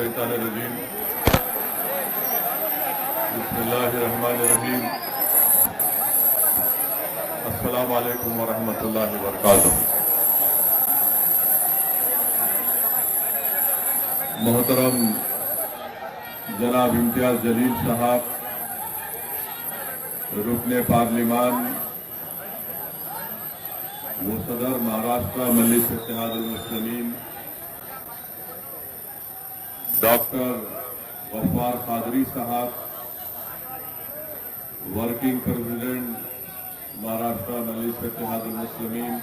मिनश्शैतानिर्रजीम बिस्मिल्लाहिर्रहमानिर्रहीम अस्सलामु अलैकुम वरहमतुल्लाहि वबरकातुहू। मोहतरम जनाब इम्तियाज जलील साहब, रुकने पार्लिमान वो सदर महाराष्ट्र मजलिस इत्तेहादुल मुस्लिमीन डॉक्टर गफ्फार कादरी साहब, वर्किंग प्रेसिडेंट महाराष्ट्र मजलिस इत्तेहादुल मुस्लिमीन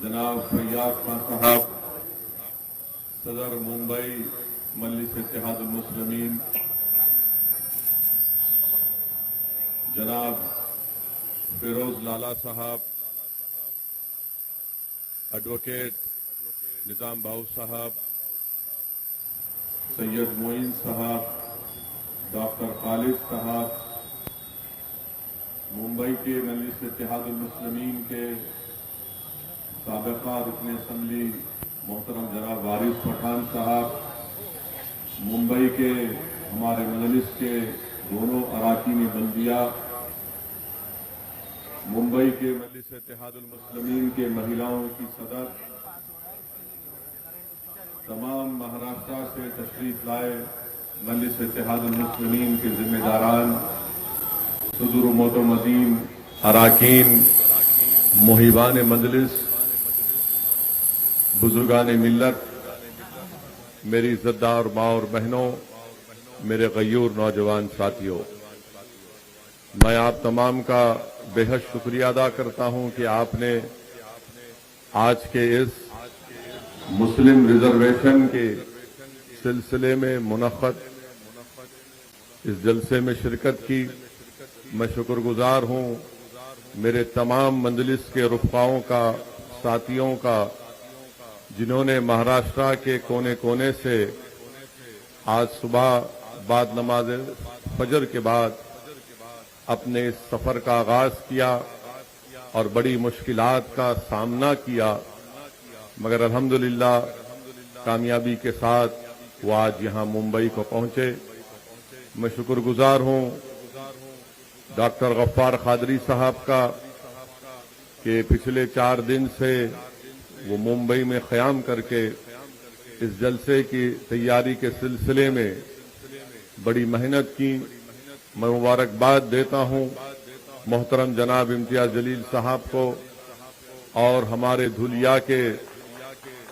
जनाब फैयाज खान साहब, सदर मुंबई मजलिस इत्तेहादुल मुस्लिमीन जनाब फिरोज लाला साहब, एडवोकेट निजाम बाऊ साहब, सैयद मोइन साहब, डॉक्टर खालिद साहब, मुंबई के मजलिस इत्तेहादुल मुस्लिमीन के साबिका रुकन असम्बली मोहतरम जनाब वारिस पठान साहब, मुंबई के हमारे मजलिस के दोनों अराकीन बल्दिया, मुंबई के मजलिस इत्तेहादुल मुस्लिमीन के महिलाओं की सदर, तमाम महाराष्ट्र से तशरीफ लाए मजलिस इत्तेहादुल मुस्लिमीन के जिम्मेदारान, सदर मोतमदीन, अराकीन, मुहिबान मजलिस, बुजुर्गान मिल्लत, मेरी इज्जतदार माँ और बहनों, मेरे गयूर नौजवान साथियों, मैं आप तमाम का बेहद शुक्रिया अदा करता हूं कि आपने आज के इस मुस्लिम रिजर्वेशन के सिलसिले में मुनक़्क़द इस जलसे में शिरकत की। मैं शुक्रगुजार हूं मेरे तमाम मंजलिस के रुफ़क़ाओं का, साथियों का, जिन्होंने महाराष्ट्र के कोने कोने से आज सुबह बाद नमाज फजर के बाद अपने इस सफर का आगाज किया और बड़ी मुश्किलात का सामना किया, मगर अल्हम्दुलिल्लाह कामयाबी के साथ वो आज यहां मुंबई को पहुंचे। मैं शुक्रगुजार हूं डॉक्टर गफ्फार कादरी साहब का कि पिछले 4 दिन से वो मुंबई में क़याम करके इस जलसे की तैयारी के सिलसिले में बड़ी मेहनत की। मैं मुबारकबाद देता हूं मोहतरम जनाब इम्तियाज जलील साहब को और हमारे धुलिया के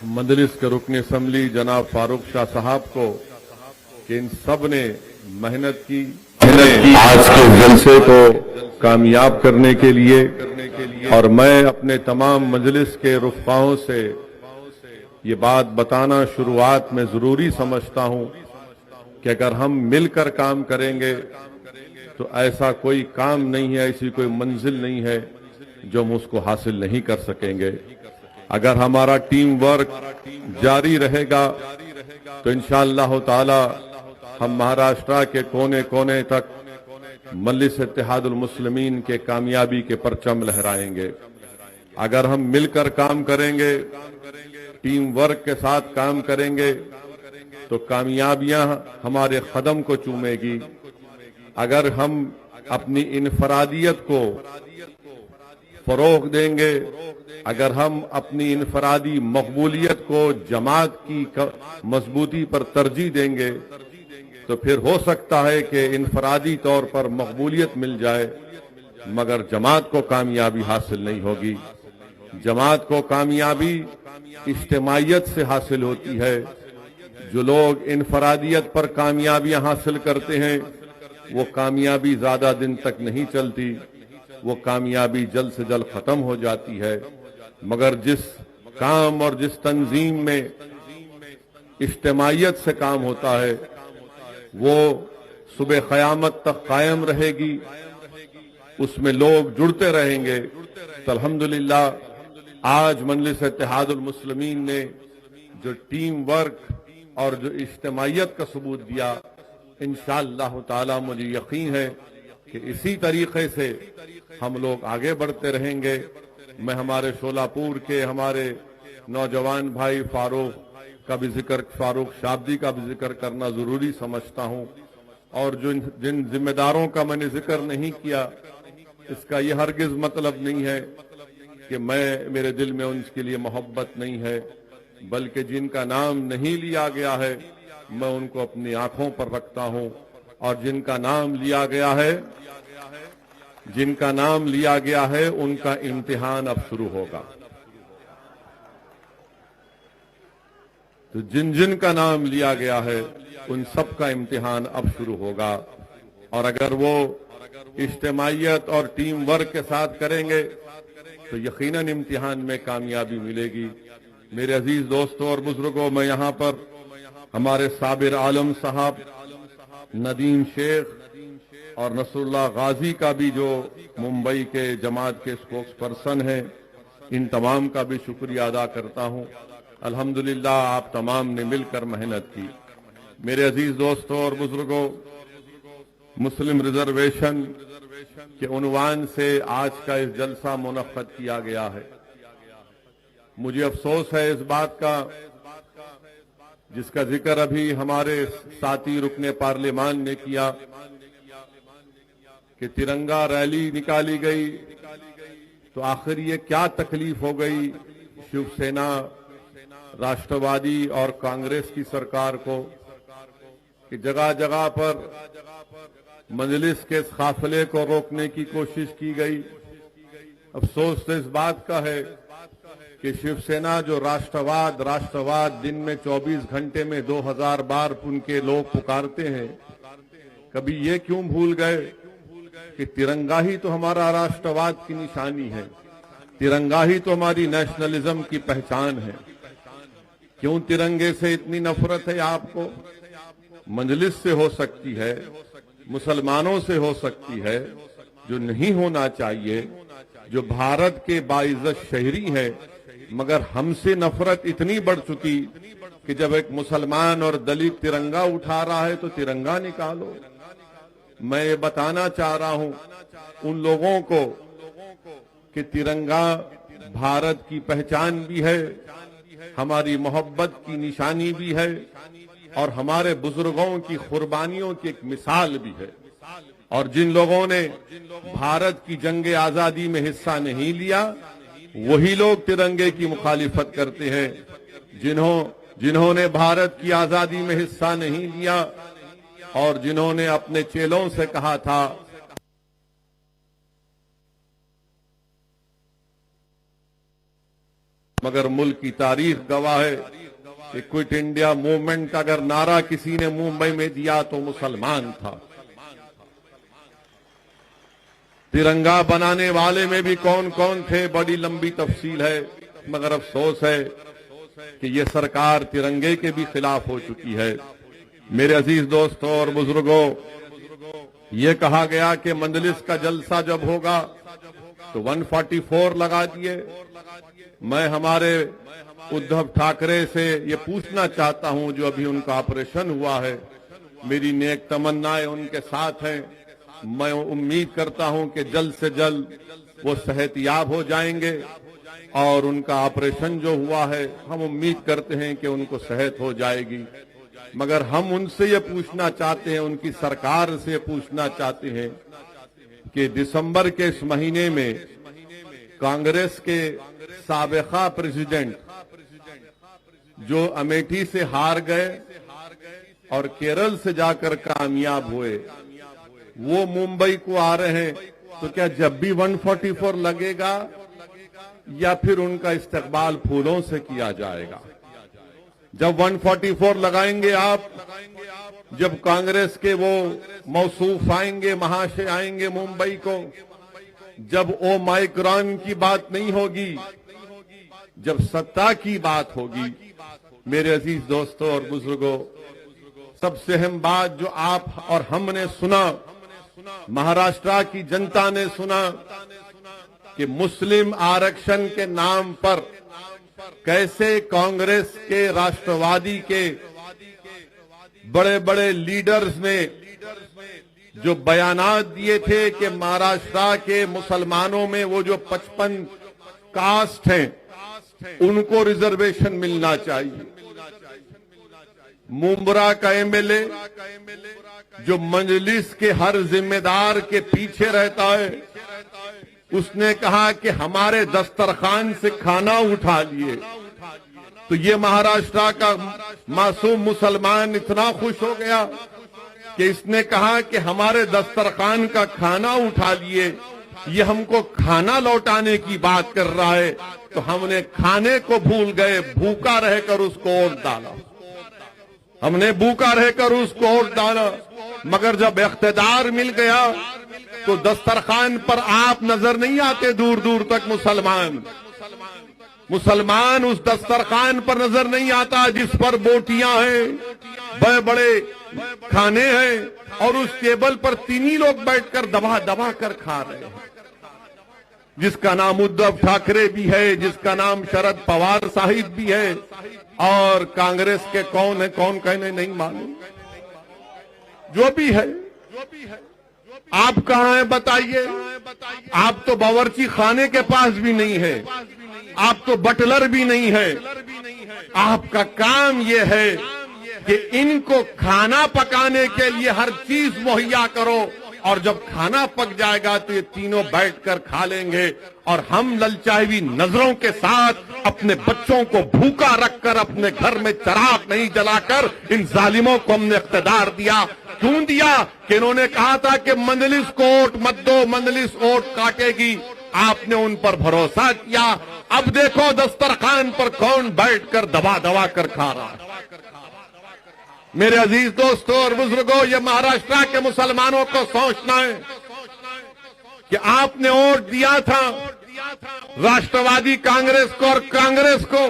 मजलिस के रुकन असम्बली जनाब फारूक शाह साहब को कि इन सब ने मेहनत की आज के जलसे को कामयाब करने के लिए। और मैं अपने तमाम मजलिस के रुफ़क़ाओं से ये बात बताना शुरुआत में जरूरी समझता हूं कि अगर हम मिलकर काम करेंगे तो ऐसा कोई काम नहीं है, ऐसी कोई मंजिल नहीं है जो हम उसको हासिल नहीं कर सकेंगे। अगर हमारा टीम वर्क जारी रहेगा तो इंशाअल्लाह ताला हम महाराष्ट्र के कोने कोने तक मजलिस इत्तेहादुल मुस्लिमीन के कामयाबी के परचम लहराएंगे। अगर हम मिलकर काम करेंगे, टीम वर्क के साथ काम करेंगे तो कामयाबियां हमारे कदम को चूमेगी। अगर हम अपनी इनफरादियत को फरोग देंगे, अगर हम अपनी इनफरादी मकबूलियत को जमात की मजबूती पर तरजीह देंगे तो फिर हो सकता है कि इनफरादी तौर पर मकबूलियत मिल जाए मगर जमात को कामयाबी हासिल नहीं होगी। जमात को कामयाबी इज्तिमाइयत से हासिल होती है। जो लोग इनफरादियत पर कामयाबियां हासिल करते हैं वो कामयाबी ज्यादा दिन तक नहीं चलती, वो कामयाबी जल्द से जल्द खत्म हो जाती है। मगर जिस काम और जिस तंजीम में इज्तिमाइयत से काम होता है वो सुबह क़यामत तक कायम रहेगी, उसमें लोग जुड़ते रहेंगे। तो अल्हम्दुलिल्लाह आज मजलिस इत्तेहादुल मुस्लिमीन ने जो टीम वर्क और जो इज्तिमाइयत का सबूत दिया, इंशाअल्लाह ताला मुझे यकीन है कि इसी तरीके से हम लोग आगे बढ़ते रहेंगे। मैं हमारे शोलापुर के हमारे नौजवान भाई फारूक का भी जिक्र, फारूक शाब्दी का भी जिक्र करना जरूरी समझता हूं। और जिन जिम्मेदारों का मैंने जिक्र नहीं किया, इसका यह हरगिज मतलब नहीं है कि मेरे दिल में उनके लिए मोहब्बत नहीं है, बल्कि जिनका नाम नहीं लिया गया है मैं उनको अपनी आंखों पर रखता हूं। और जिनका नाम लिया गया है उनका इम्तिहान अब शुरू होगा। तो जिन का नाम लिया गया है उन सब का इम्तिहान अब शुरू होगा। और अगर वो इज्तिमाइयत और टीम वर्क के साथ करेंगे तो यकीनन इम्तिहान में कामयाबी मिलेगी। मेरे अजीज दोस्तों और बुजुर्गों, मैं यहां पर हमारे साबिर आलम साहब, नदीम शेख और नसरुल्लाह गाजी का भी, जो मुंबई के जमात के स्पोक्स पर्सन हैं, इन तमाम का भी शुक्रिया अदा करता हूं। अल्हम्दुलिल्लाह आप तमाम ने मिलकर मेहनत की। मेरे अजीज दोस्तों और बुजुर्गों, मुस्लिम रिजर्वेशन के उन्वान से आज का इस जलसा मुनक्कद किया गया है। मुझे अफसोस है इस बात का, जिसका जिक्र अभी हमारे साथी रुकने पार्लियामान ने किया, कि तिरंगा रैली निकाली गई तो आखिर ये क्या तकलीफ हो गई शिवसेना, राष्ट्रवादी और कांग्रेस की सरकार को कि जगह जगह पर मजलिस के इस काफिले को रोकने की कोशिश की गई। अफसोस तो इस बात का है कि शिवसेना जो राष्ट्रवाद दिन में 24 घंटे में 2000 बार उनके लोग पुकारते हैं, कभी ये क्यों भूल गए कि तिरंगा ही तो हमारा राष्ट्रवाद की निशानी है, तिरंगा ही तो हमारी नेशनलिज्म की पहचान है। क्यों तिरंगे से इतनी नफरत है आपको? मजलिस से हो सकती है, मुसलमानों से हो सकती है, जो नहीं होना चाहिए, जो भारत के बाइज्जत शहरी है। मगर हमसे नफरत इतनी बढ़ चुकी कि जब एक मुसलमान और दलित तिरंगा उठा रहा है तो तिरंगा निकालो। मैं ये बताना चाह रहा हूं उन लोगों को कि तिरंगा भारत की पहचान भी है, हमारी मोहब्बत की निशानी भी है और हमारे बुजुर्गों की कुर्बानियों की एक मिसाल भी है। और जिन लोगों ने भारत की जंग आजादी में हिस्सा नहीं लिया, वही लोग तिरंगे की मुखालिफत करते हैं। जिन्होंने भारत की आजादी में हिस्सा नहीं लिया और जिन्होंने अपने चेलों से कहा था मगर मुल्क की तारीख गवाह है कि क्विट इंडिया मूवमेंट का अगर नारा किसी ने मुंबई में दिया तो मुसलमान था। तिरंगा बनाने वाले में भी कौन कौन थे, बड़ी लंबी तफसील है। मगर अफसोस है कि ये सरकार तिरंगे के भी खिलाफ हो चुकी है। मेरे अजीज दोस्तों और बुजुर्गों, ये कहा गया कि मजलिस का जलसा जब होगा तो 144 लगा दिए। मैं हमारे उद्धव ठाकरे से ये पूछना चाहता हूं, जो अभी उनका ऑपरेशन हुआ है, मेरी नेक तमन्नाएं उनके साथ हैं। मैं उम्मीद करता हूं कि जल्द से जल्द वो सेहतयाब हो जाएंगे और उनका ऑपरेशन जो हुआ है, हम उम्मीद करते हैं कि उनको सेहत हो जाएगी। मगर हम उनसे ये पूछना चाहते हैं, उनकी सरकार से ये पूछना चाहते हैं कि दिसंबर के इस महीने में कांग्रेस के साबिका प्रेसिडेंट जो अमेठी से हार गए और केरल से जाकर कामयाब हुए, वो मुंबई को आ रहे हैं, तो क्या जब भी 144 लगेगा या फिर उनका इस्तकबाल फूलों से किया जाएगा? जब 144 लगाएंगे आप, जब कांग्रेस के वो मौसूफ आएंगे, महाशय आएंगे मुंबई को, जब ओ माइक्रॉन की बात नहीं होगी, जब सत्ता की बात होगी। मेरे अजीज दोस्तों और बुजुर्गों, सबसे अहम बात जो आप और हमने सुना, महाराष्ट्र की जनता ने सुना कि मुस्लिम आरक्षण के नाम पर कैसे कांग्रेस के, राष्ट्रवादी के बड़े बड़े लीडर्स ने जो बयानात दिए थे कि महाराष्ट्र के मुसलमानों में वो जो 55 कास्ट हैं उनको रिजर्वेशन मिलना चाहिए। मुंब्रा का एमएलए जो मजलिस के हर जिम्मेदार के पीछे रहता है, उसने कहा कि हमारे दस्तरखान से खाना उठा लिए। तो ये महाराष्ट्र का मासूम मुसलमान इतना खुश हो गया कि इसने कहा कि हमारे दस्तरखान का खाना उठा लिए, ये हमको खाना लौटाने की बात कर रहा है। तो हमने खाने को भूल गए, भूखा रहकर उसको वोट डाला। हमने भूखा रहकर उसको वोट डाला, मगर जब इख्तिदार मिल गया तो दस्तरखान पर आप नजर नहीं आते। दूर दूर तक मुसलमान उस दस्तरखान पर नजर नहीं आता जिस पर बोटियां हैं, बड़े बड़े खाने हैं, और उस टेबल पर तीन ही लोग बैठकर दबा दबा कर खा रहे हैं, जिसका नाम उद्धव ठाकरे भी है, जिसका नाम शरद पवार साहिब भी है, और कांग्रेस के कौन है कौन कहने नहीं मालूम। जो भी है, आप कहां हैं बताइए? आप तो बावर्ची खाने के पास भी नहीं है, आप तो बटलर भी नहीं है। आपका काम यह है कि इनको खाना पकाने के लिए हर चीज मुहैया करो, और जब खाना पक जाएगा तो ये तीनों बैठकर खा लेंगे, और हम ललचाई नजरों के साथ अपने बच्चों को भूखा रखकर अपने घर में चिराग नहीं जलाकर इन जालिमों को हमने इख्तिदार दिया। क्यों दिया? कि इन्होंने कहा था कि मंजलिस को वोट मत दो, मंजलिस वोट काटेगी। आपने उन पर भरोसा किया। अब देखो दस्तरखान पर कौन बैठकर दबा दबा कर खा रहा है। मेरे अजीज दोस्तों और बुजुर्गों, ये महाराष्ट्र के मुसलमानों को सोचना है कि आपने वोट दिया था राष्ट्रवादी कांग्रेस को, और कांग्रेस को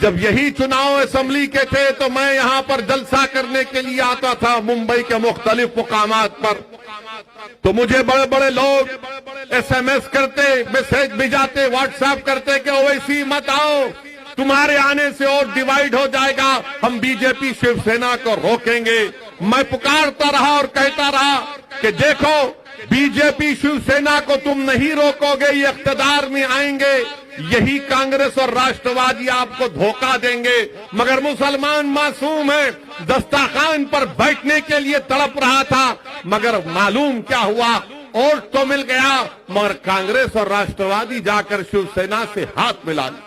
जब यही चुनाव असेंबली के थे तो मैं यहां पर जलसा करने के लिए आता था मुंबई के मुख्तलिफ मुकामात पर। तो मुझे बड़े बड़े लोग एसएमएस करते, मैसेज भेजाते, व्हाट्सएप करते कि ओवैसी मत आओ, तुम्हारे आने से और डिवाइड हो जाएगा, हम बीजेपी शिवसेना को रोकेंगे। मैं पुकारता रहा और कहता रहा कि देखो, बीजेपी शिवसेना को तुम नहीं रोकोगे, ये इख्तिदार में आएंगे, यही कांग्रेस और राष्ट्रवादी आपको धोखा देंगे। मगर मुसलमान मासूम है, दस्तरखान पर बैठने के लिए तड़प रहा था, मगर मालूम क्या हुआ, वोट तो मिल गया, मगर कांग्रेस और राष्ट्रवादी जाकर शिवसेना से हाथ मिला लिए।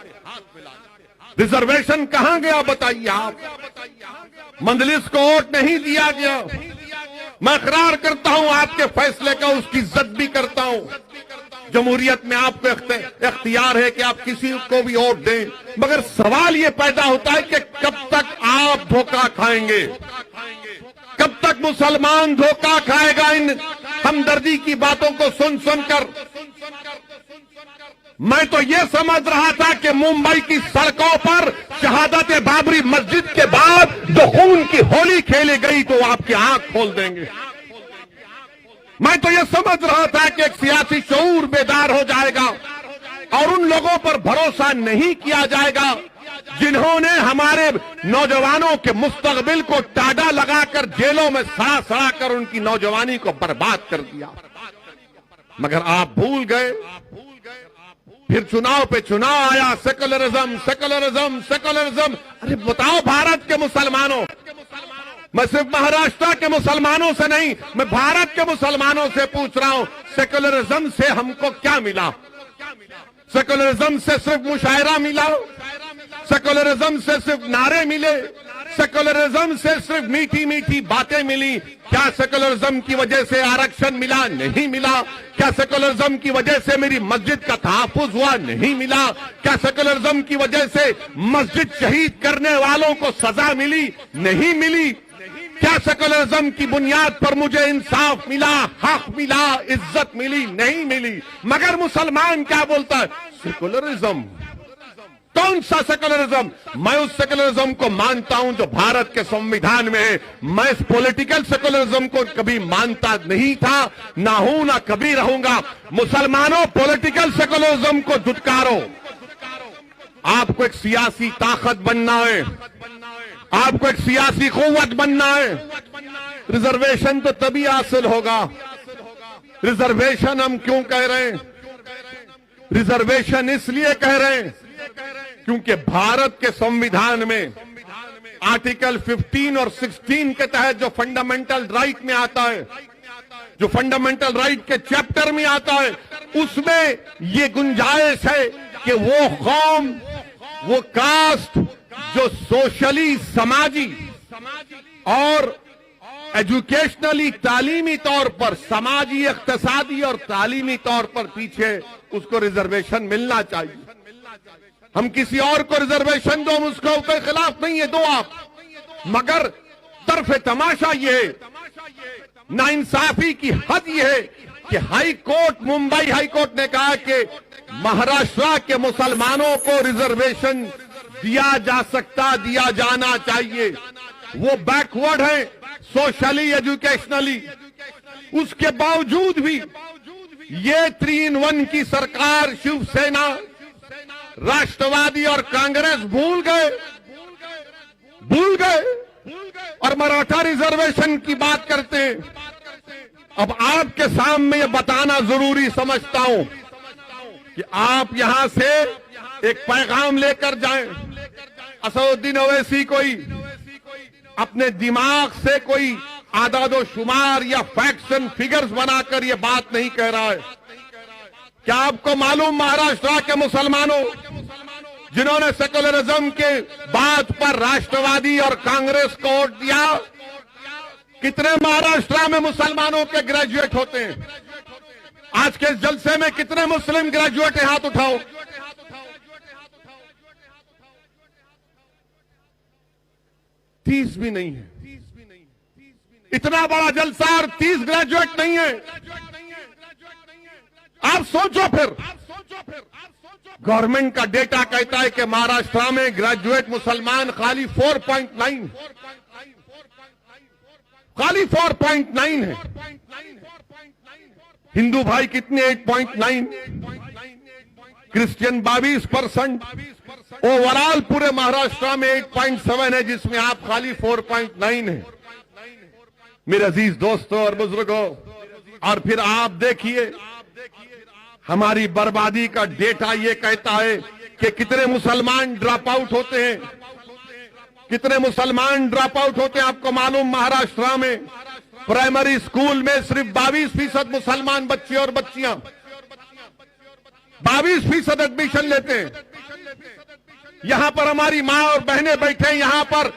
रिजर्वेशन कहां गया बताइए आप? मंजलिस को वोट नहीं दिया गया। मैं इकरार करता हूं आपके फैसले का, उसकी इज्जत भी करता हूं। जमहूरियत में आपको इख्तियार है कि आप किसी को भी वोट दें, मगर सवाल ये पैदा होता है कि कब तक आप धोखा खाएंगे, कब तक मुसलमान धोखा खाएगा इन हमदर्दी की बातों को सुन सुनकर। मैं तो ये समझ रहा था कि मुंबई की सड़कों पर शहादत बाबरी मस्जिद के बाद जो खून की होली खेली गई तो आपकी आंख खोल देंगे। मैं तो ये समझ रहा था कि एक सियासी शऊर बेदार हो जाएगा और उन लोगों पर भरोसा नहीं किया जाएगा जिन्होंने हमारे नौजवानों के मुस्तकबिल को टाडा लगाकर जेलों में सड़ा सड़ा कर उनकी नौजवानी को बर्बाद कर दिया। मगर आप भूल गए। फिर चुनाव पे चुनाव आया, सेकुलरिज्म सेकुलरिज्म सेकुलरिज्म। अरे बताओ भारत के मुसलमानों, मैं सिर्फ महाराष्ट्र के मुसलमानों से नहीं, मैं भारत के मुसलमानों से पूछ रहा हूं, सेकुलरिज्म से हमको क्या मिला? सेकुलरिज्म से सिर्फ मुशायरा मिला? सेकुलरिज्म से सिर्फ नारे मिले? सेकुलरिज्म से सिर्फ मीठी मीठी बातें मिली? क्या सेकुलरिज्म की वजह से आरक्षण मिला? नहीं मिला। क्या सेकुलरिज्म की वजह से मेरी मस्जिद का तहफ्फुज हुआ? नहीं मिला। क्या सेकुलरिज्म की वजह से मस्जिद शहीद करने वालों को सजा मिली? नहीं मिली। क्या सेकुलरिज्म की बुनियाद पर मुझे इंसाफ मिला, हक मिला, इज्जत मिली? नहीं मिली। मगर मुसलमान क्या बोलता है? सेकुलरिज्म। कौन सा सेकुलरिज्म? मैं उस सेकुलरिज्म को मानता हूं जो भारत के संविधान में है। मैं इस पॉलिटिकल सेकुलरिज्म को कभी मानता नहीं था, ना हूं, ना कभी रहूंगा। मुसलमानों, पॉलिटिकल सेकुलरिज्म को धुतकारो। आपको एक सियासी ताकत बनना है, आपको एक सियासी कुव्वत बनना है। रिजर्वेशन तो तभी हासिल होगा। रिजर्वेशन हम क्यों कह रहे हैं? रिजर्वेशन इसलिए कह रहे हैं क्योंकि भारत के संविधान में आर्टिकल 15 और 16 के तहत जो फंडामेंटल राइट में आता है, जो फंडामेंटल राइट के चैप्टर में आता है, उसमें ये गुंजाइश है कि वो कौम, वो कास्ट जो सोशली, समाजी और एजुकेशनली, तालीमी तौर पर, समाजी, इक्तिसादी और तालीमी तौर पर पीछे, उसको रिजर्वेशन मिलना चाहिए। हम किसी और को रिजर्वेशन दो, हम उसको के खिलाफ नहीं है, दो आप, मगर तरफ तमाशा ये नाइंसाफी की हद ये है कि high court, Mumbai high court ने कहा कि महाराष्ट्र के मुसलमानों को रिजर्वेशन दिया जा सकता, दिया जाना चाहिए। वो बैकवर्ड है सोशली, एजुकेशनली। उसके बावजूद भी ये 3 in 1 की सरकार, शिवसेना, राष्ट्रवादी और कांग्रेस भूल गए और मराठा रिजर्वेशन की बात करते हैं। अब आपके सामने ये बताना जरूरी समझता हूं कि आप यहां से एक पैगाम लेकर जाएं। असदुद्दीन ओवैसी कोई अपने दिमाग से कोई आदादो शुमार या फैक्ट्स एंड फिगर्स बनाकर ये बात नहीं कह रहा है। क्या आपको मालूम, महाराष्ट्र के मुसलमानों जिन्होंने सेकुलरिज्म के बात पर राष्ट्रवादी और कांग्रेस को वोट दिया, कितने महाराष्ट्र में मुसलमानों के ग्रेजुएट होते हैं? आज के इस जलसे में कितने मुस्लिम ग्रेजुएट हैं? हाथ उठाओ। 30 भी नहीं है। इतना बड़ा जलसा और 30 ग्रेजुएट नहीं है। आप सोचो फिर। गवर्नमेंट का डेटा कहता है कि महाराष्ट्र में ग्रेजुएट मुसलमान खाली 4.9, खाली 4.9 है। हिंदू भाई कितने? 8.9, क्रिश्चियन 22%, ओवरऑल पूरे महाराष्ट्र में 8.7 है, जिसमें आप खाली 4.9 है। मेरे अजीज दोस्तों और बुजुर्गों, और फिर आप देखिए हमारी बर्बादी का डेटा ये कहता है कि कितने मुसलमान ड्रॉप आउट होते हैं, कितने मुसलमान ड्रॉप आउट होते हैं। आपको मालूम, महाराष्ट्र में प्राइमरी स्कूल में सिर्फ 22% मुसलमान बच्चे और बच्चियां 22% एडमिशन लेते हैं। यहां पर हमारी मां और बहनें बैठे हैं, यहां पर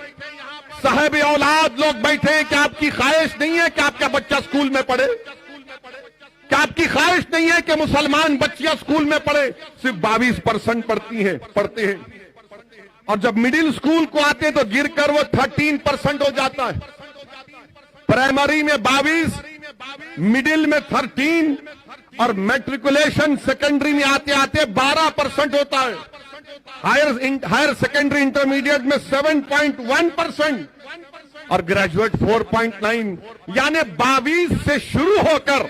साहब औलाद लोग बैठे हैं। क्या आपकी ख्वाहिश नहीं है कि आपका बच्चा स्कूल में पढ़े? क्या आपकी ख्वाहिश नहीं है कि मुसलमान बच्चियां स्कूल में पढ़े? सिर्फ 22% पढ़ते हैं, और जब मिडिल स्कूल को आते हैं तो गिरकर वो 13% हो जाता है। प्राइमरी में 22, मिडिल में 13 और मैट्रिकुलेशन सेकेंडरी में आते आते 12% होता है। हायर सेकेंडरी इंटरमीडिएट में 7.1% और ग्रेजुएट 4.9, यानी 22 से शुरू होकर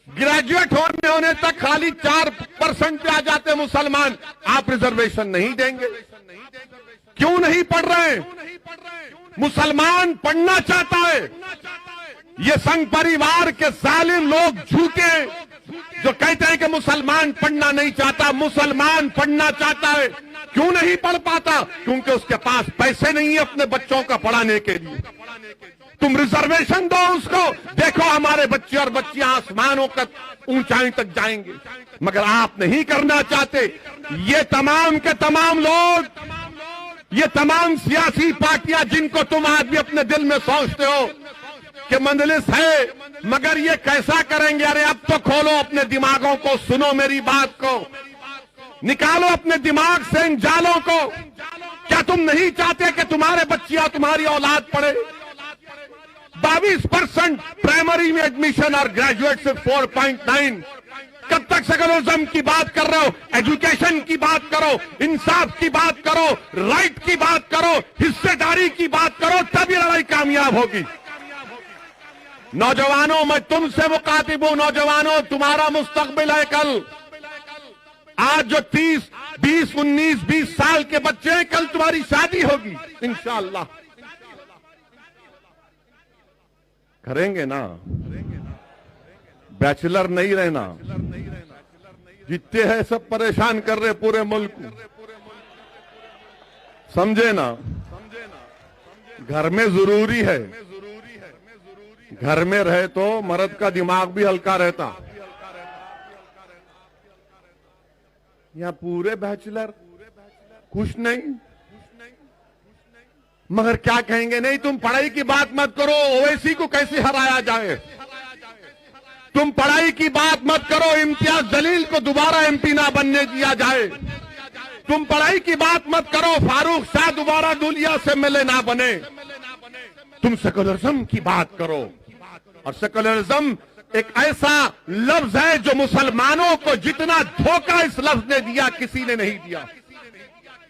ग्रेजुएट होने तक खाली 4% पे आ जाते मुसलमान। आप रिजर्वेशन नहीं देंगे? क्यों नहीं पढ़ रहे? मुसलमान पढ़ना चाहता है। ये संघ परिवार के जालिम लोग झूठे जो कहते हैं कि मुसलमान पढ़ना नहीं चाहता। मुसलमान पढ़ना चाहता है। क्यों नहीं पढ़ पाता? क्योंकि उसके पास पैसे नहीं है अपने बच्चों का पढ़ाने के लिए। तुम रिजर्वेशन दो उसको, देखो हमारे बच्चे और बच्चियां आसमानों तक, ऊंचाई तक जाएंगे। मगर आप नहीं करना चाहते। ये तमाम के तमाम लोग, ये तमाम सियासी पार्टियां जिनको तुम आदमी अपने दिल में सोचते हो कि मंजलिस है, मगर ये कैसा करेंगे? अरे अब तो खोलो अपने दिमागों को, सुनो मेरी बात को, निकालो अपने दिमाग से इन जालों को। क्या तुम नहीं चाहते कि तुम्हारे बच्चियां, तुम्हारी औलाद पढ़े? 22% प्राइमरी में एडमिशन और ग्रेजुएट से 4.9। कब तक सेकुलरिज्म की बात कर रहे हो? एजुकेशन की बात करो, इंसाफ की बात करो, राइट की बात करो, हिस्सेदारी की बात करो, तभी लड़ाई कामयाब होगी। नौजवानों, मैं तुमसे मुखातिब हूं। नौजवानों, तुम्हारा मुस्तकबिल है कल। आज जो 30, 20, 19, 20 साल के बच्चे हैं, कल तुम्हारी शादी होगी इंशाअल्लाह। करेंगे ना? बैचलर नहीं रहना। जितने हैं सब परेशान कर रहे पूरे मुल्क को, समझे ना? घर में जरूरी है, घर में रहे तो मर्द का दिमाग भी हल्का रहता। यहाँ पूरे बैचलर कुछ नहीं, मगर क्या कहेंगे, नहीं तुम पढ़ाई की बात मत करो, ओवैसी को कैसे हराया जाए, तुम पढ़ाई की बात मत करो, इम्तियाज जलील को दोबारा एमपी ना बनने दिया जाए, तुम पढ़ाई की बात मत करो, फारूक शाह दोबारा दुनिया से मिले ना बने, तुम सेकुलरिज्म की बात करो। और सेकुलरिज्म एक ऐसा लफ्ज है जो मुसलमानों को जितना धोखा इस लफ्ज ने दिया किसी ने नहीं दिया।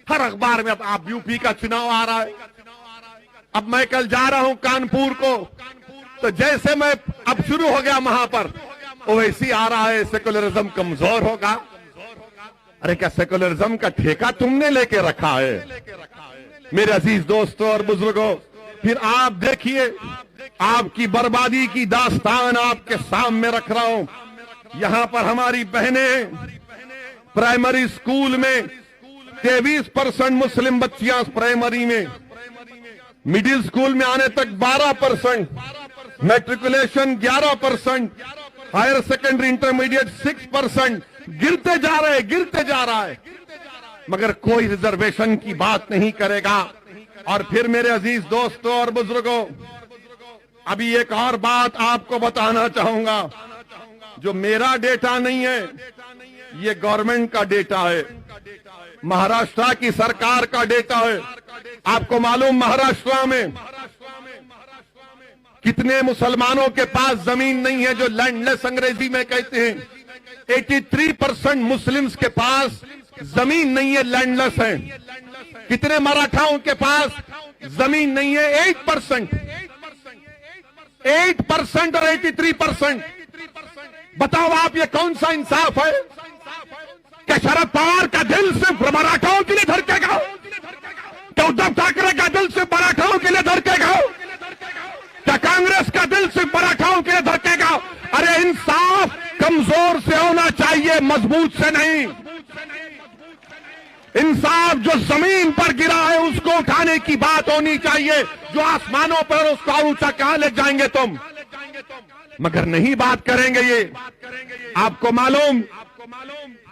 हर अखबार में अब आप यूपी का चुनाव आ रहा है, अब मैं कल जा रहा हूं कानपुर को, तो जैसे मैं अब शुरू हो गया वहां पर ओवैसी आ रहा है, सेकुलरिज्म कमजोर होगा। अरे क्या सेकुलरिज्म का ठेका तुमने लेके रखा है? मेरे अजीज दोस्तों और बुजुर्गों, फिर आप देखिए, आपकी बर्बादी की दास्तान आपके सामने रख रहा हूं। यहां पर हमारी बहनें प्राइमरी स्कूल में 23% मुस्लिम बच्चियां प्राइमरी में, मिडिल स्कूल में आने तक 12%, मैट्रिकुलेशन 11%, हायर सेकेंडरी इंटरमीडिएट 6%, गिरते जा रहा है, मगर कोई रिजर्वेशन की बात नहीं करेगा। और फिर मेरे अजीज दोस्तों और बुजुर्गों, अभी एक और बात आपको बताना चाहूंगा, जो मेरा डेटा नहीं है, ये गवर्नमेंट का डेटा है, महाराष्ट्र की सरकार का डेटा है। आपको मालूम महाराष्ट्र में कितने मुसलमानों के पास जमीन नहीं है, जो लैंडलेस अंग्रेजी में कहते हैं। 83% मुस्लिम्स के पास जमीन नहीं है, लैंडलेस है। कितने मराठाओं के पास जमीन नहीं है? 8% और 83%। बताओ आप, ये कौन सा इंसाफ है? क्या शरद पवार का दिल सिर्फ मराठाओं के लिए धड़केगा? क्या उद्धव ठाकरे का दिल सिर्फ मराठाओं के लिए धड़केगा? क्या कांग्रेस का दिल सिर्फ मराठाओं के लिए धड़केगा? अरे इंसाफ कमजोर से होना चाहिए, मजबूत से नहीं। इंसाफ जो जमीन पर गिरा है उसको उठाने की बात होनी चाहिए, जो आसमानों पर उसको और ऊंचा कहां ले जाएंगे तुम? मगर नहीं बात करेंगे ये। आपको मालूम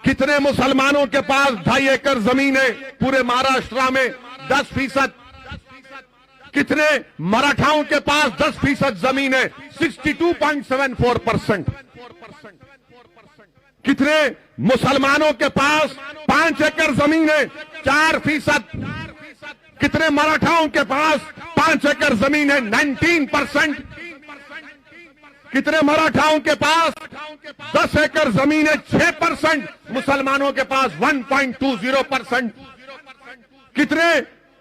कितने मुसलमानों के पास 2.5 एकड़ जमीन है पूरे महाराष्ट्र में? 10%। कितने मराठाओं के पास 10% जमीन है? 62.74%। कितने मुसलमानों के पास 5 एकड़ जमीन है? 4%। कितने मराठाओं के पास 5 एकड़ जमीन है? 19%। कितने मराठाओं के पास 10 एकड़ जमीन है? 6%। मुसलमानों के पास 1.20%। कितने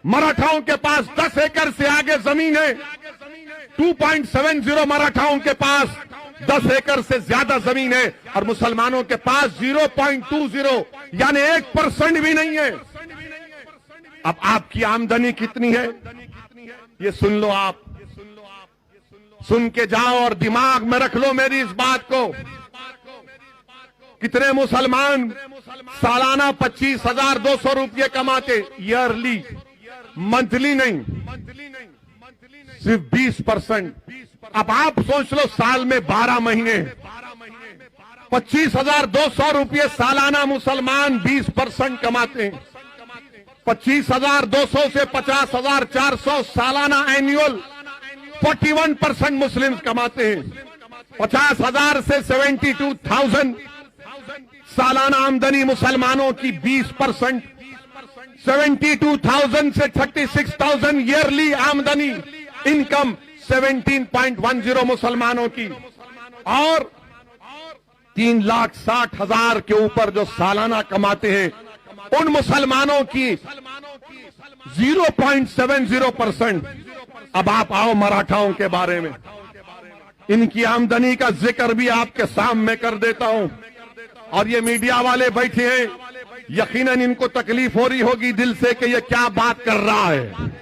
मराठाओं के पास 10 एकड़ से आगे जमीन है? 2.70 मराठाओं के पास 10 एकड़ से ज्यादा जमीन है, और मुसलमानों के पास 0.20, यानी 1% भी नहीं है। अब आपकी आमदनी कितनी है ये सुन लो, आप सुन के जाओ और दिमाग में रख लो मेरी इस बात को। कितने मुसलमान सालाना 25,200 रुपये कमाते? ईयरली, मंथली नहीं, सिर्फ 20%। अब आप सोच लो, साल में 12 महीने 25,200 रुपये सालाना मुसलमान 20% कमाते हैं। 25,200 से 50,400 सालाना एनुअल 41% मुस्लिम्स कमाते हैं। 50,000 से 72,000 सालाना आमदनी मुसलमानों की 20%। 72,000 से 36,000 ईयरली आमदनी, इनकम 17.10 मुसलमानों की, और 3,60,000 के ऊपर जो सालाना कमाते हैं उन मुसलमानों की 0.70%। अब आप आओ मराठाओं के बारे में, इनकी आमदनी का जिक्र भी आपके सामने कर देता हूं। और ये मीडिया वाले बैठे हैं, यकीनन इनको तकलीफ हो रही होगी दिल से कि ये क्या बात कर रहा है।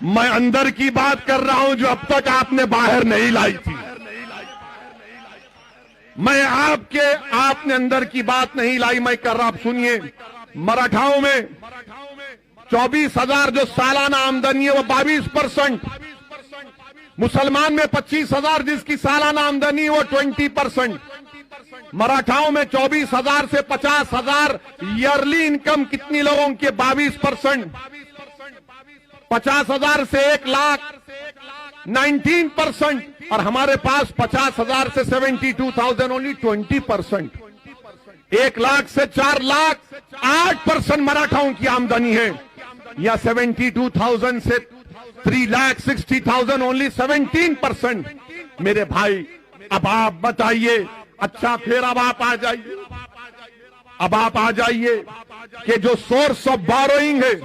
मैं अंदर की बात कर रहा हूं जो अब तक आपने बाहर नहीं लाई थी। मैं आपने अंदर की बात नहीं लाई, मैं कर रहा। आप सुनिए, मराठाओं में 24,000 जो सालाना आमदनी है वो 22%। मुसलमान में 25,000 जिसकी सालाना आमदनी है वो 20%। मराठाओं में 24,000 से 50,000 ईयरली इनकम कितनी लोगों की? 22%। 50,000 से 1 लाख 19%। और हमारे पास 50,000 से 72,000 ओनली 20%। 1 लाख से 4 लाख 8% मराठाओं की आमदनी है, या 72,000 से 3,60,000 ओनली 17%। मेरे भाई अब आप बताइए, अच्छा फिर अब आप आ जाइए कि जो सोर्स ऑफ बोरोइंग है,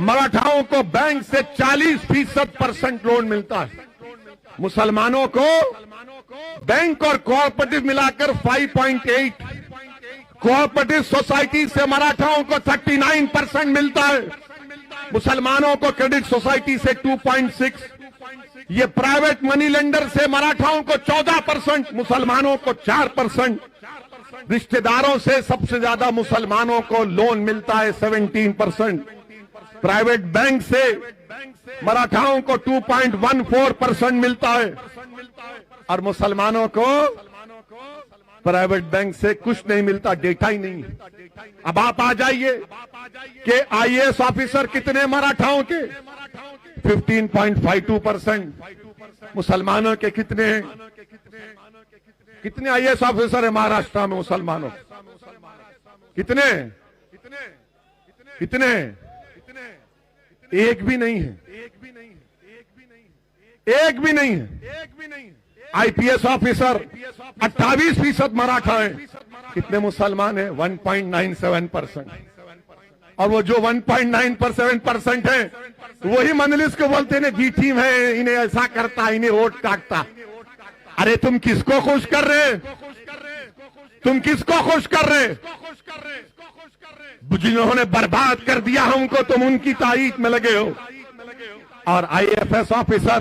मराठाओं को बैंक से 40% लोन मिलता है, मुसलमानों को बैंक और कोऑपरेटिव मिलाकर 5.8, कोऑपरेटिव सोसाइटी से मराठाओं को 39% मिलता है, मुसलमानों को क्रेडिट सोसाइटी से 2.6, ये प्राइवेट मनी लेंडर से मराठाओं को 14%, मुसलमानों को 4%, रिश्तेदारों से सबसे ज्यादा मुसलमानों को लोन मिलता है 17%, प्राइवेट बैंक से मराठाओं को 2.14% मिलता है, और मुसलमानों को प्राइवेट बैंक से कुछ नहीं मिलता, डेटा ही नहीं है। अब आप आ जाइए कि आईएएस ऑफिसर कितने मराठाओं के? 15.52%। मुसलमानों के कितने हैं? कितने आईएएस ऑफिसर है महाराष्ट्र में मुसलमानों? कितने? एक भी नहीं है। एक भी नहीं है। आईपीएस ऑफिसर 28% मराठा है। कितने मुसलमान है? 1.97%। और वो जो 1.97% है वही मंजलिस को बोलते हैं बी टीम है, इन्हें ऐसा करता, इन्हें वोट काटता। अरे तुम किसको खुश कर रहे? तुम किसको खुश कर रहे? जिन्होंने बर्बाद कर दिया हमको, तुम उनकी तारीफ में लगे हो। और आईएफएस ऑफिसर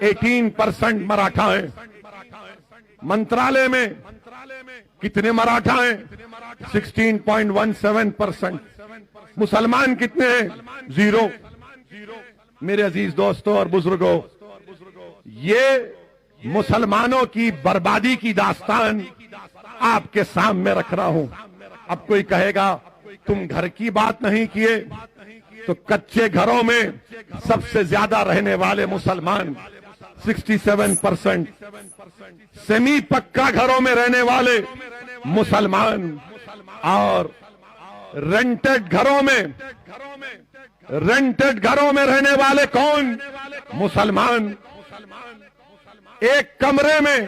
18% मराठा है। मंत्रालय में कितने मराठा हैं? 16.17%। मुसलमान कितने हैं? 0। मेरे अजीज दोस्तों और बुजुर्गों, ये मुसलमानों की बर्बादी की दास्तान आपके सामने रख रहा हूं। अब कोई कहेगा तुम घर की बात नहीं किए, तो कच्चे घरों में सबसे ज्यादा रहने वाले मुसलमान 67%, सेमी पक्का घरों में रहने वाले मुसलमान, और रेंटेड घरों में रहने वाले कौन? मुसलमान। एक कमरे में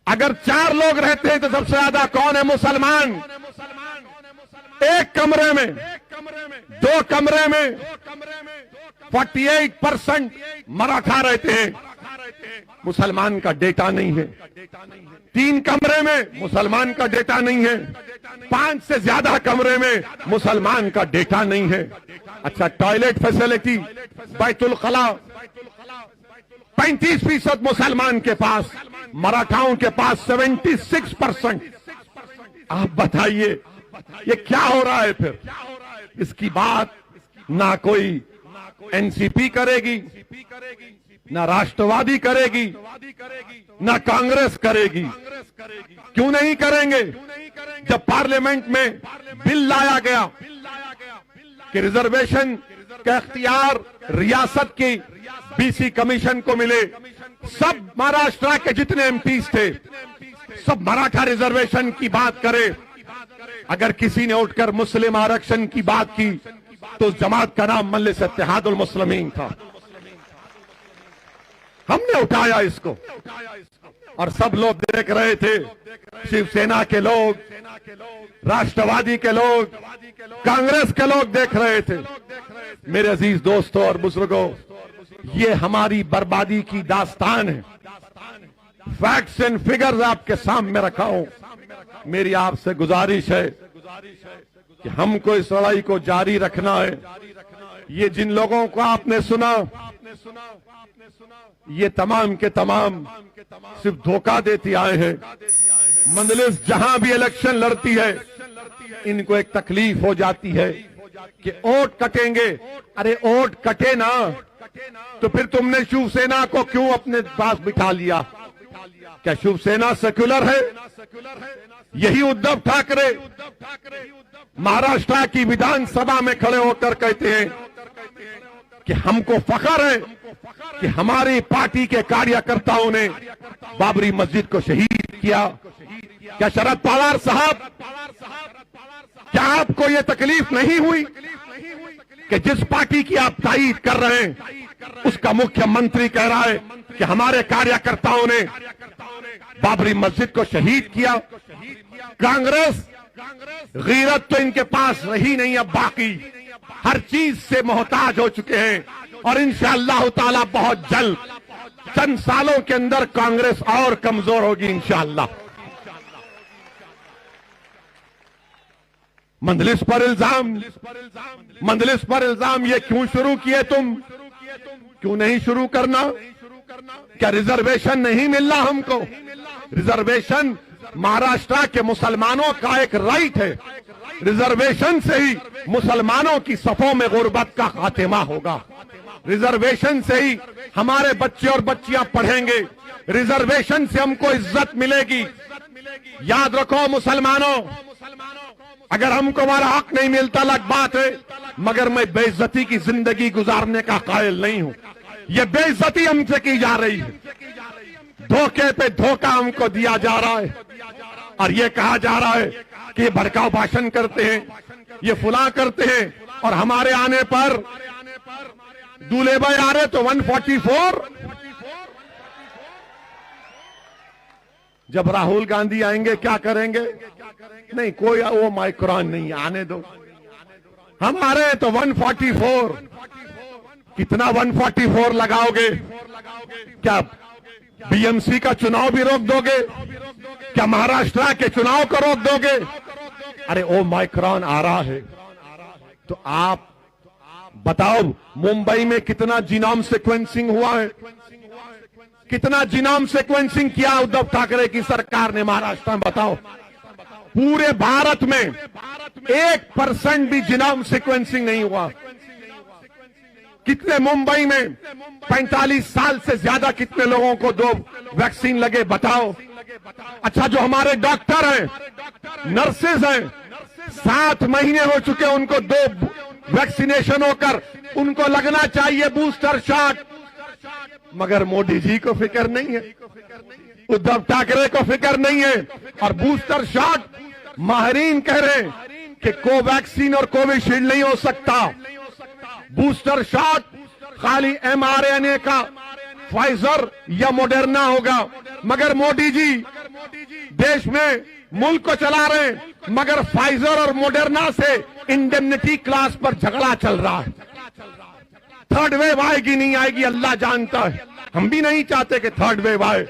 अगर 4 लोग रहते हैं तो सबसे ज्यादा कौन है? मुसलमान। एक कमरे में, 2 कमरे में 48% मराठा रहते हैं, मुसलमान का डेटा नहीं है। 3 कमरे में मुसलमान का डेटा नहीं है। 5 से ज्यादा कमरे में मुसलमान का डेटा नहीं है। अच्छा, टॉयलेट फैसिलिटी, बैतुल खला 35% मुसलमान के पास, मराठाओं के पास 76%। आप बताइए ये क्या हो रहा है? फिर इसकी बात ना कोई एनसीपी करेगी, ना राष्ट्रवादी करेगी, ना कांग्रेस करेगी। क्यों नहीं करेंगे? जब पार्लियामेंट में बिल लाया गया कि रिजर्वेशन का इख्तियार रियासत की बीसी कमीशन को मिले, सब महाराष्ट्र के जितने एमपीज थे सब मराठा रिजर्वेशन की बात करे। अगर किसी ने उठकर मुस्लिम आरक्षण की बात की तो जमात का नाम मजलिस इत्तेहादुल मुस्लिमीन था। हमने उठाया इसको और सब लोग देख रहे थे, शिवसेना के लोग, राष्ट्रवादी के लोग, कांग्रेस के लोग देख रहे थे। मेरे अजीज दोस्तों और बुजुर्गों, ये हमारी बर्बादी की दास्तान है। फैक्ट्स एंड फिगर्स आपके सामने रखा हूं। मेरी आपसे गुजारिश है कि हमको इस लड़ाई को जारी रखना है। ये जिन लोगों को आपने सुना, ये तमाम के तमाम सिर्फ धोखा देती आए हैं। मजलिस जहां भी इलेक्शन लड़ती है, इनको एक तकलीफ हो जाती है कि वोट कटेंगे। अरे वोट कटे ना तो फिर तुमने शिवसेना को क्यों अपने पास बिठा लिया? क्या शिवसेना सेक्युलर है? यही उद्धव ठाकरे महाराष्ट्र की विधानसभा में खड़े होकर कहते हैं कि हमको फख्र है कि हमारी पार्टी के कार्यकर्ताओं ने बाबरी मस्जिद को शहीद किया। क्या शरद पवार साहब, क्या आपको ये तकलीफ नहीं हुई कि जिस पार्टी की आप तारीफ कर रहे हैं उसका मुख्यमंत्री कह रहा है कि हमारे कार्यकर्ताओं ने बाबरी मस्जिद को शहीद किया? कांग्रेस गीरत तो इनके पास रही नहीं, अब बाकी हर चीज से मोहताज हो चुके हैं और इंशाअल्लाह ताला बहुत जल्द चंद सालों के अंदर कांग्रेस और कमजोर होगी इंशाअल्लाह। मंदलिस पर इल्जाम ये क्यों शुरू किए तुम? क्यों नहीं शुरू करना? क्या रिजर्वेशन नहीं मिल रहा हमको? रिजर्वेशन महाराष्ट्र के मुसलमानों का एक राइट है। रिजर्वेशन से ही मुसलमानों की सफों में गुर्बत का खात्मा होगा। रिजर्वेशन से ही हमारे बच्चे और बच्चियां पढ़ेंगे। रिजर्वेशन से हमको इज्जत मिलेगी। याद रखो मुसलमानों, अगर हमको हमारा हक नहीं मिलता अलग बात है, मगर मैं बेइज्जती की जिंदगी गुजारने का कायल नहीं हूं। ये बेइज्जती हमसे की जा रही है, धोखे पे धोखा हमको दिया जा रहा है और ये कहा जा रहा है कि ये भड़काऊ भाषण करते हैं, ये फुला करते हैं और हमारे आने पर दूल्हे भाई आ रहे तो 144। जब राहुल गांधी आएंगे क्या करेंगे? नहीं, कोई वो माइक्रोन नहीं, आने दो। हम आ रहे हैं तो 144। कितना 144 लगाओगे? क्या बीएमसी का चुनाव भी रोक दोगे? क्या महाराष्ट्र के चुनाव को रोक दोगे? अरे ओ माइक्रोन आ रहा है तो आप बताओ मुंबई में कितना जीनोम सीक्वेंसिंग हुआ है? कितना जीनोम सीक्वेंसिंग किया उद्धव ठाकरे की सरकार ने महाराष्ट्र में? बताओ। पूरे भारत में 1% भी जीनोम सीक्वेंसिंग नहीं हुआ। कितने मुंबई में 45 साल से ज्यादा कितने लोगों को 2 वैक्सीन लगे? बताओ। अच्छा, जो हमारे डॉक्टर हैं, नर्सेज हैं, 7 महीने हो चुके उनको 2 वैक्सीनेशन होकर, उनको लगना चाहिए बूस्टर शॉट, मगर मोदी जी को फिक्र नहीं है, उद्धव ठाकरे को फिक्र नहीं है। और बूस्टर शॉट माहिरीन कह रहे हैं कि कोवैक्सीन और कोविशील्ड नहीं हो सकता। बूस्टर शॉट खाली mRNA का फाइजर या मॉडर्ना होगा। मगर मोदी जी देश में मुल्क को चला रहे हैं, मगर फाइजर और मॉडर्ना से इंडेमनिटी क्लास पर झगड़ा चल रहा है। थर्ड वेव आएगी नहीं आएगी अल्लाह जानता है, हम भी नहीं चाहते कि थर्ड वेव आए,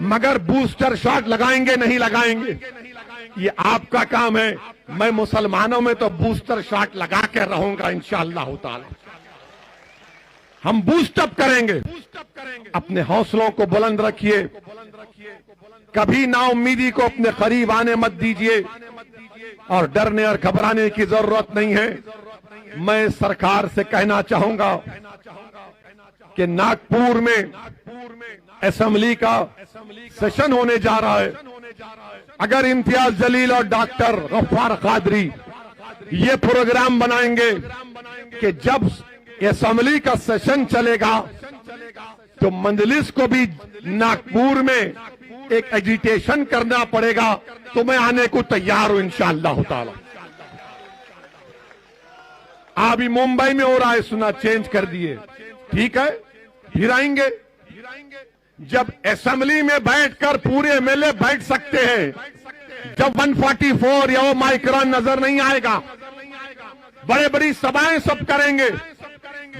मगर बूस्टर शॉट लगाएंगे नहीं लगाएंगे ये आपका काम है। मैं मुसलमानों में तो बूस्टर शॉट लगा के रहूंगा इंशाअल्लाह ताला। हम बूस्टअप करेंगे। अपने हौसलों को बुलंद रखिए, कभी नाउम्मीदी को अपने करीब आने मत दीजिए और डरने और घबराने की जरूरत नहीं है। मैं सरकार से कहना चाहूंगा कि नागपुर में असेंबली का सेशन होने जा रहा है। अगर इम्तियाज जलील और डॉक्टर गफ्फार कादरी ये प्रोग्राम बनाएंगे कि जब असेंबली का सेशन चलेगा तो मंजलिस को भी नागपुर में एक एजिटेशन करना पड़ेगा, तो मैं आने को तैयार हूं इंशाअल्लाह ताला। अभी मुंबई में हो रहा है, सुना चेंज कर दिए, ठीक है, फिर आएंगे। जब असेंबली में बैठकर पूरे एमएलए बैठ सकते हैं, जब 144 या वो माइक्रोन नजर नहीं आएगा, बड़े बड़ी सभाएं सब करेंगे।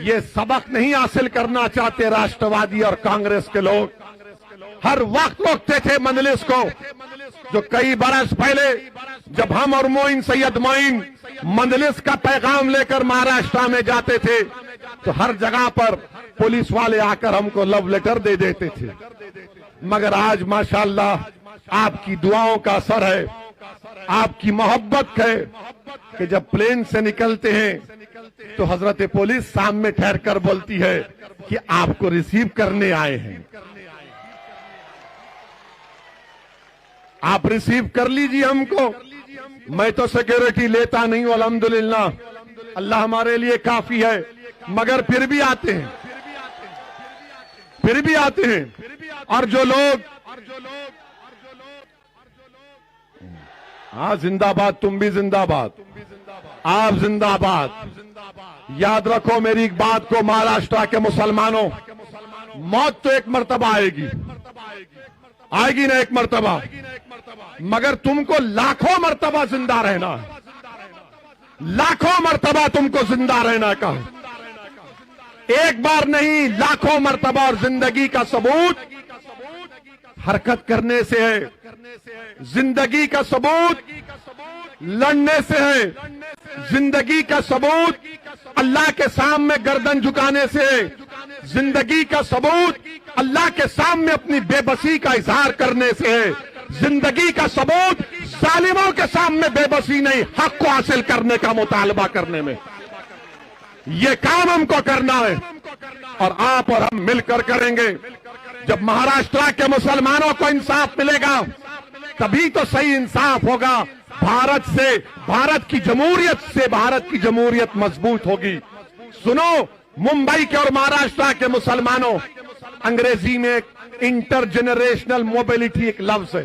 ये सबक नहीं हासिल करना चाहते राष्ट्रवादी और कांग्रेस के लोग। हर वक्त रोकते थे मंजलिस को। जो कई बरस पहले जब हम और मोइन सैयद मोइन मंजलिस का पैगाम लेकर महाराष्ट्र में जाते थे तो हर जगह पर पुलिस वाले आकर हमको लव लेटर दे देते थे। मगर आज माशाअल्लाह आपकी दुआओं का असर है, आपकी मोहब्बत है कि जब प्लेन से निकलते हैं तो हजरत पुलिस सामने ठहर कर बोलती है कि आपको रिसीव करने आए हैं। आप रिसीव कर लीजिए हमको। मैं तो सिक्योरिटी लेता नहीं हूं, अल्हम्दुलिल्लाह, अल्लाह हमारे लिए काफी है, मगर फिर भी आते हैं, फिर भी आते हैं। और जो लोग हाँ जिंदाबाद, तुम भी जिंदाबाद, आप जिंदाबाद। याद रखो मेरी एक बात को, महाराष्ट्र के मुसलमानों, मौत तो एक मर्तबा आएगी, आएगी ना एक मर्तबा, मगर तुमको लाखों मर्तबा जिंदा रहना है, लाखों मर्तबा तुमको जिंदा रहना का है। एक बार नहीं, लाखों मर्तबा। और जिंदगी का सबूत हरकत करने से है, जिंदगी का सबूत लड़ने से है, जिंदगी का सबूत अल्लाह के सामने गर्दन झुकाने से है, जिंदगी का सबूत अल्लाह के सामने अपनी बेबसी का इजहार करने से है, जिंदगी का सबूत जालिमों के सामने बेबसी नहीं, हक को हासिल करने का मुतालबा करने में। ये काम हमको करना है और आप और हम मिलकर करेंगे। जब महाराष्ट्र के मुसलमानों को इंसाफ मिलेगा तभी तो सही इंसाफ होगा। भारत से, भारत की जमहूरियत से भारत की जमहूरियत मजबूत होगी। सुनो, मुंबई के और महाराष्ट्र के मुसलमानों, अंग्रेजी में इंटरजेनरेशनल मोबिलिटी एक लफ्ज है,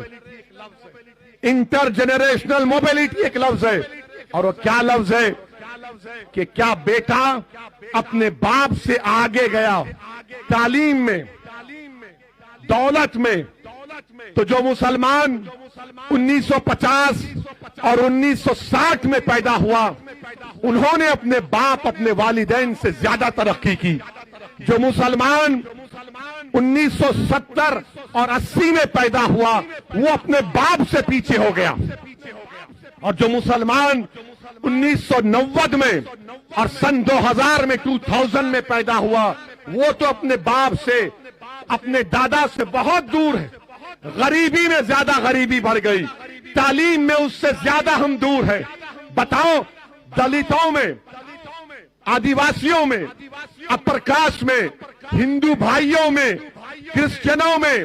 इंटरजेनरेशनल मोबिलिटी एक लफ्ज है। और वो क्या लफ्ज है कि क्या बेटा अपने बाप से आगे गया तालीम में, दौलत में, तो जो मुसलमान 1950 और 1960 में पैदा हुआ उन्होंने अपने बाप, अपने वालिदैन से ज्यादा तरक्की की। जो मुसलमान 1970 और 80 में पैदा हुआ वो अपने बाप से पीछे हो गया। और जो मुसलमान 1990 में और सन 2000 में 2000 में पैदा हुआ वो तो अपने बाप से, अपने दादा से बहुत दूर है। गरीबी में ज्यादा गरीबी बढ़ गई, तालीम में उससे ज्यादा हम दूर हैं। बताओ, दलितों में, आदिवासियों में, अपर कास्ट में, हिंदू भाइयों में, क्रिश्चियनों में,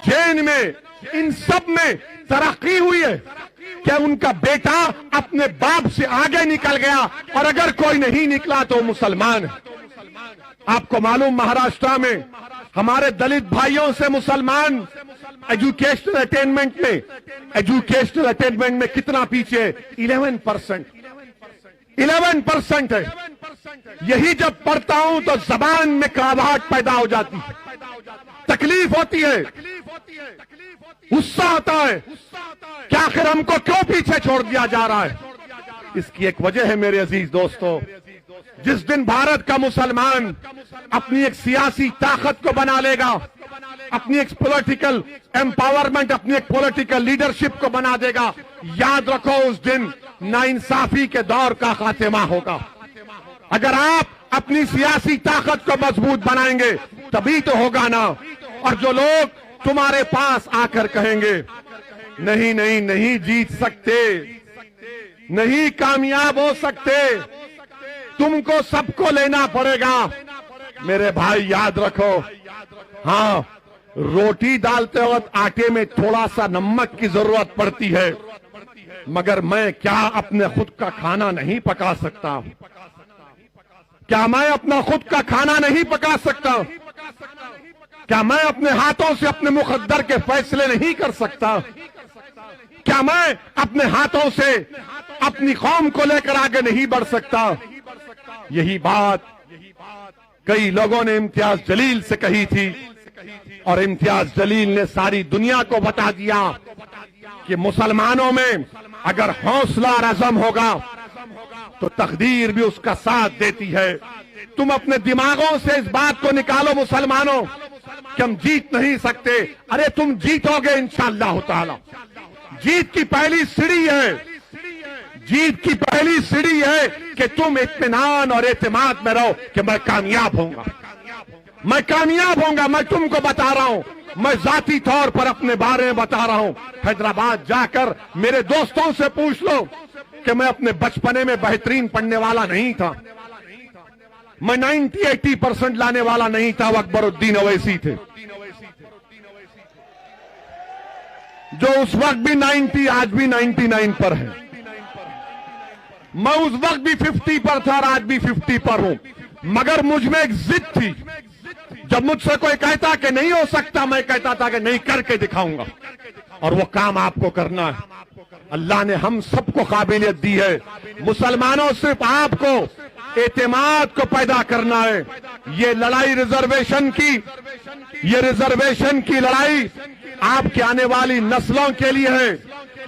जैन में, इन सब में तरक्की हुई है क्या? उनका बेटा अपने बाप से आगे निकल गया और अगर कोई नहीं निकला तो मुसलमान है। आपको मालूम, महाराष्ट्र में हमारे दलित भाइयों से मुसलमान एजुकेशनल अटेनमेंट में कितना पीछे? 11%। 11% है। यही जब पढ़ता हूं तो जबान में कड़वाहट पैदा हो जाती है, तकलीफ होती है, गुस्सा आता है कि आखिर हमको क्यों पीछे छोड़ दिया जा रहा है। इसकी एक वजह है मेरे अजीज दोस्तों, जिस दिन भारत का मुसलमान अपनी एक सियासी ताकत को बना लेगा, अपनी एक पॉलिटिकल एम्पावरमेंट, अपनी एक पॉलिटिकल लीडरशिप को बना देगा, याद रखो उस दिन नाइंसाफी के दौर का खात्मा होगा। अगर आप अपनी सियासी ताकत को मजबूत बनाएंगे तभी तो होगा ना। और जो लोग तुम्हारे पास आकर कहेंगे नहीं नहीं नहीं जीत सकते, नहीं कामयाब हो सकते, तुमको सबको लेना पड़ेगा, मेरे भाई याद रखो, हाँ, रोटी डालते वक्त आटे में थोड़ा सा नमक की जरूरत पड़ती है, मगर मैं क्या अपने खुद का खाना नहीं पका सकता? क्या मैं अपना खुद का खाना नहीं पका सकता? क्या मैं अपने हाथों से अपने मुकद्दर के फैसले नहीं कर सकता? क्या मैं अपने हाथों से अपनी कौम को लेकर आगे नहीं बढ़ सकता? यही बात कई लोगों ने इम्तियाज जलील से कही थी और इम्तियाज जलील ने सारी दुनिया को बता दिया कि मुसलमानों में अगर हौसला और अज़म होगा तो तकदीर भी उसका साथ देती है। तुम अपने दिमागों से इस बात को निकालो मुसलमानों कि हम जीत नहीं सकते। अरे तुम जीतोगे इंशाअल्लाह ताला। जीत की पहली सीढ़ी है, जीत की पहली सीढ़ी है कि तुम इत्मीनान और एतमाद में रहो कि मैं कामयाब होऊंगा। मैं कामयाब होऊंगा। मैं तुमको बता रहा हूं, मैं जाती तौर पर अपने बारे में बता रहा हूं। हैदराबाद जाकर मेरे दोस्तों से पूछ लो कि मैं अपने बचपने में बेहतरीन पढ़ने वाला नहीं था। मैं 90-80% लाने वाला नहीं था। वो अकबरुद्दीन ओवैसी थे, जो उस वक्त भी 90, आज भी 99 पर है। मैं उस वक्त भी 50 पर था और आज भी 50 पर हूं। मगर मुझ में एक जिद थी। जब मुझसे कोई कहता कि नहीं हो सकता, मैं कहता था कि नहीं, करके दिखाऊंगा। और वो काम आपको करना है। अल्लाह ने हम सबको काबिलियत दी है। मुसलमानों, सिर्फ आपको एतमाद को पैदा करना है। ये लड़ाई रिजर्वेशन की, ये रिजर्वेशन की लड़ाई आपके आने वाली नस्लों के लिए है।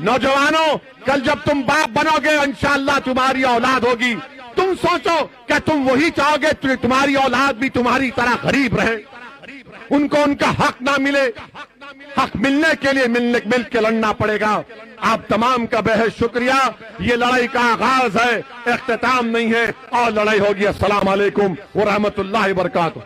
नौजवानों, कल जब तुम बाप बनोगे, इंशाअल्लाह तुम्हारी औलाद होगी। तुम सोचो क्या तुम वही चाहोगे तुम्हारी औलाद भी तुम्हारी तरह गरीब रहे, उनको उनका हक ना मिले? हक मिलने के लिए मिल के लड़ना पड़ेगा। आप तमाम का बेहद शुक्रिया। ये लड़ाई का आगाज है, इख्तिताम नहीं है, और लड़ाई होगी। अस्सलाम वालेकुम व रहमतुल्लाहि व बरकातुहू।